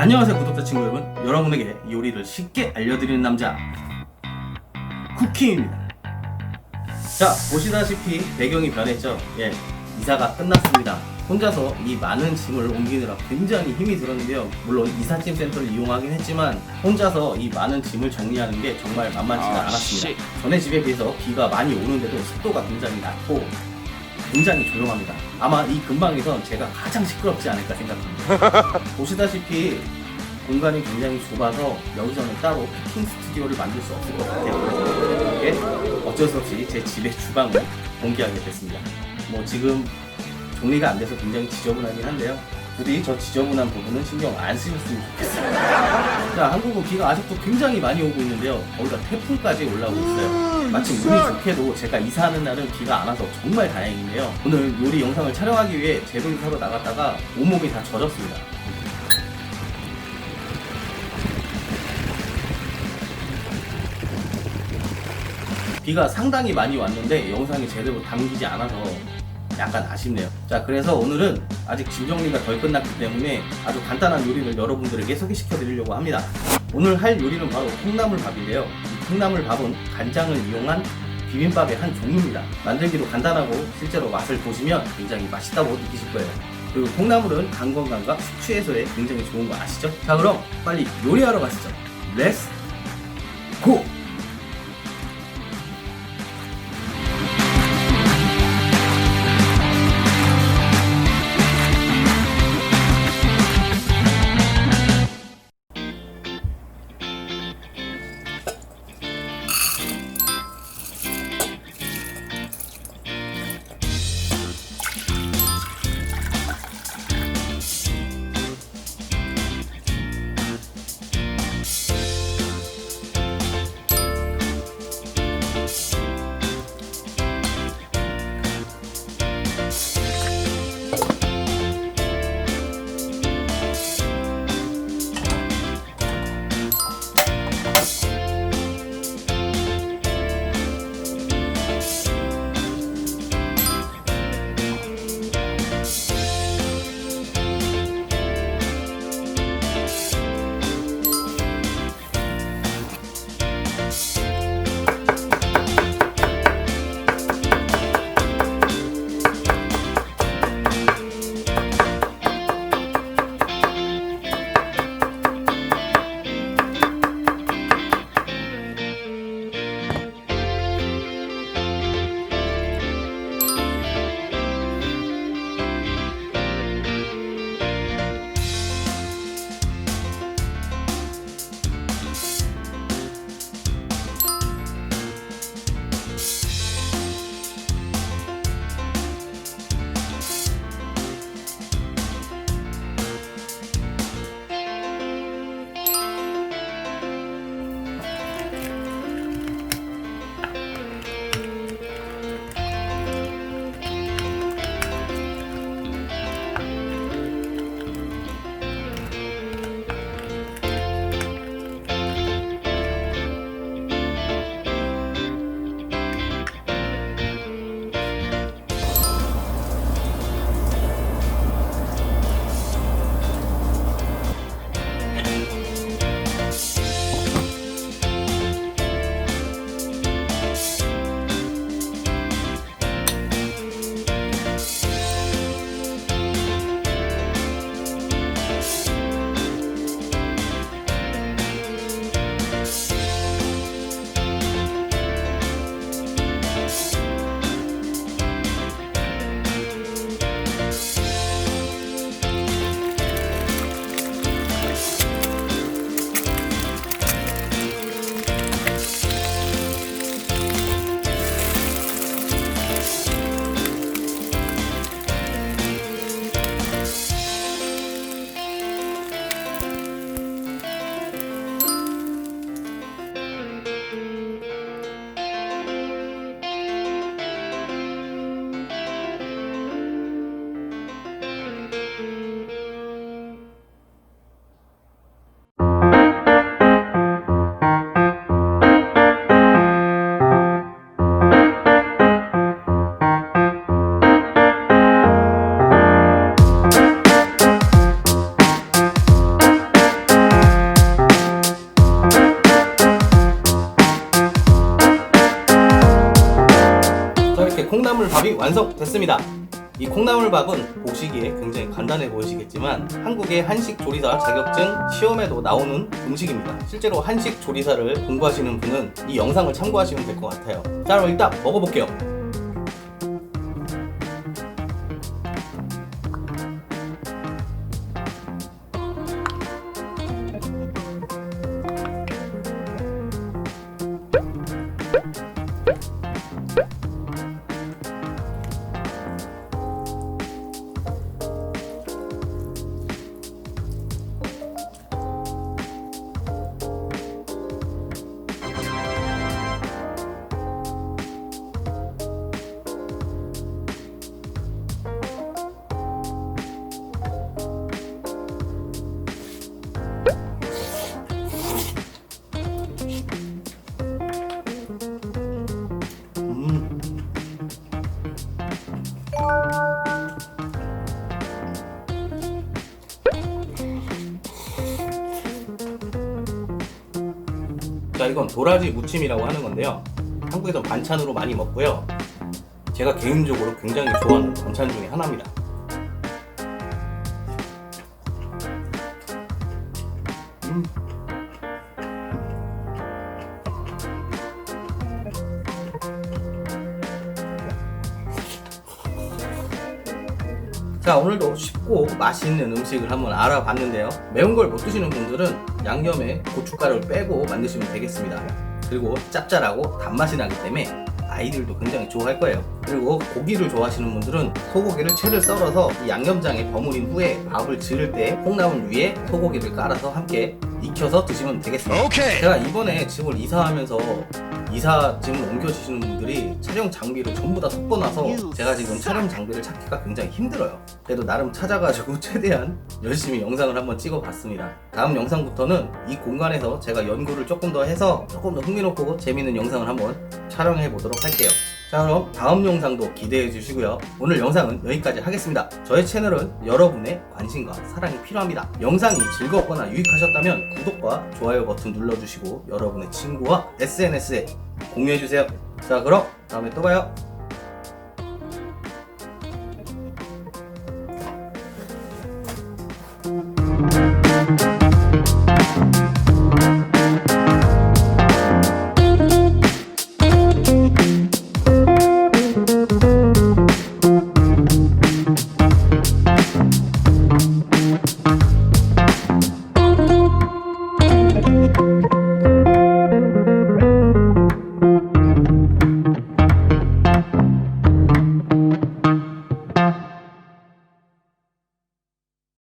안녕하세요 구독자 친구 여러분, 여러분에게 요리를 쉽게 알려드리는 남자 쿠킹입니다. 자, 보시다시피 배경이 변했죠. 예, 이사가 끝났습니다. 혼자서 이 많은 짐을 옮기느라 굉장히 힘이 들었는데요. 물론 이삿짐 센터를 이용하긴 했지만 혼자서 이 많은 짐을 정리하는 게 정말 만만치가 않았습니다. 전에 집에 비해서 비가 많이 오는데도 습도가 굉장히 낮고 굉장히 조용합니다. 아마 이 근방에선 제가 가장 시끄럽지 않을까 생각합니다. 보시다시피 공간이 굉장히 좁아서 여기서는 따로 쿠킹 스튜디오를 만들 수 없을 것 같아요. 그래서 이렇게 어쩔 수 없이 제 집의 주방을 공개하게 됐습니다. 뭐 지금 정리가 안 돼서 굉장히 지저분하긴 한데요. 부디 저 지저분한 부분은 신경 안 쓰셨으면 좋겠어요. 자, 한국은 비가 아직도 굉장히 많이 오고 있는데요. 거기다 태풍까지 올라오고 있어요. 마침 운이 좋게도 제가 이사하는 날은 비가 안 와서 정말 다행이네요. 오늘 요리 영상을 촬영하기 위해 재료를 사러 나갔다가 온몸이 다 젖었습니다. 비가 상당히 많이 왔는데 영상이 제대로 담기지 않아서 약간 아쉽네요. 자, 그래서 오늘은 아직 짐 정리가 덜 끝났기 때문에 아주 간단한 요리를 여러분들에게 소개시켜 드리려고 합니다. 오늘 할 요리는 바로 콩나물밥인데요. 이 콩나물밥은 간장을 이용한 비빔밥의 한 종류입니다. 만들기도 간단하고 실제로 맛을 보시면 굉장히 맛있다고 느끼실 거예요. 그리고 콩나물은 간 건강과 숙취 해소에 굉장히 좋은 거 아시죠? 자, 그럼 빨리 요리하러 가시죠. 렛츠 고! 밥이 완성됐습니다. 이 콩나물밥은 보시기에 굉장히 간단해 보이시겠지만 한국의 한식 조리사 자격증 시험에도 나오는 음식입니다. 실제로 한식 조리사를 공부하시는 분은 이 영상을 참고하시면 될 것 같아요. 자, 그럼 일단 먹어볼게요. 자, 이건 도라지 무침이라고 하는 건데요. 한국에선 반찬으로 많이 먹고요. 제가 개인적으로 굉장히 좋아하는 반찬 중에 하나입니다. 자, 오늘도 쉽고 맛있는 음식을 한번 알아봤는데요. 매운 걸 못 드시는 분들은 양념에 고춧가루를 빼고 만드시면 되겠습니다. 그리고 짭짤하고 단맛이 나기 때문에 아이들도 굉장히 좋아할 거예요. 그리고 고기를 좋아하시는 분들은 소고기를 채를 썰어서 이 양념장에 버무린 후에 밥을 지을 때 콩나물 위에 소고기를 깔아서 함께 익혀서 드시면 되겠습니다. 제가 이번에 집을 이사하면서 이사짐을 옮겨주시는 분들이 촬영 장비를 전부 다 섞어놔서 제가 지금 촬영 장비를 찾기가 굉장히 힘들어요. 그래도 나름 찾아가지고 최대한 열심히 영상을 한번 찍어봤습니다. 다음 영상부터는 이 공간에서 제가 연구를 조금 더 해서 조금 더 흥미롭고 재밌는 영상을 한번 촬영해 보도록 할게요. 자, 그럼 다음 영상도 기대해 주시고요. 오늘 영상은 여기까지 하겠습니다. 저의 채널은 여러분의 관심과 사랑이 필요합니다. 영상이 즐거웠거나 유익하셨다면 구독과 좋아요 버튼 눌러주시고 여러분의 친구와 SNS에 공유해주세요. 자, 그럼 다음에 또 봐요.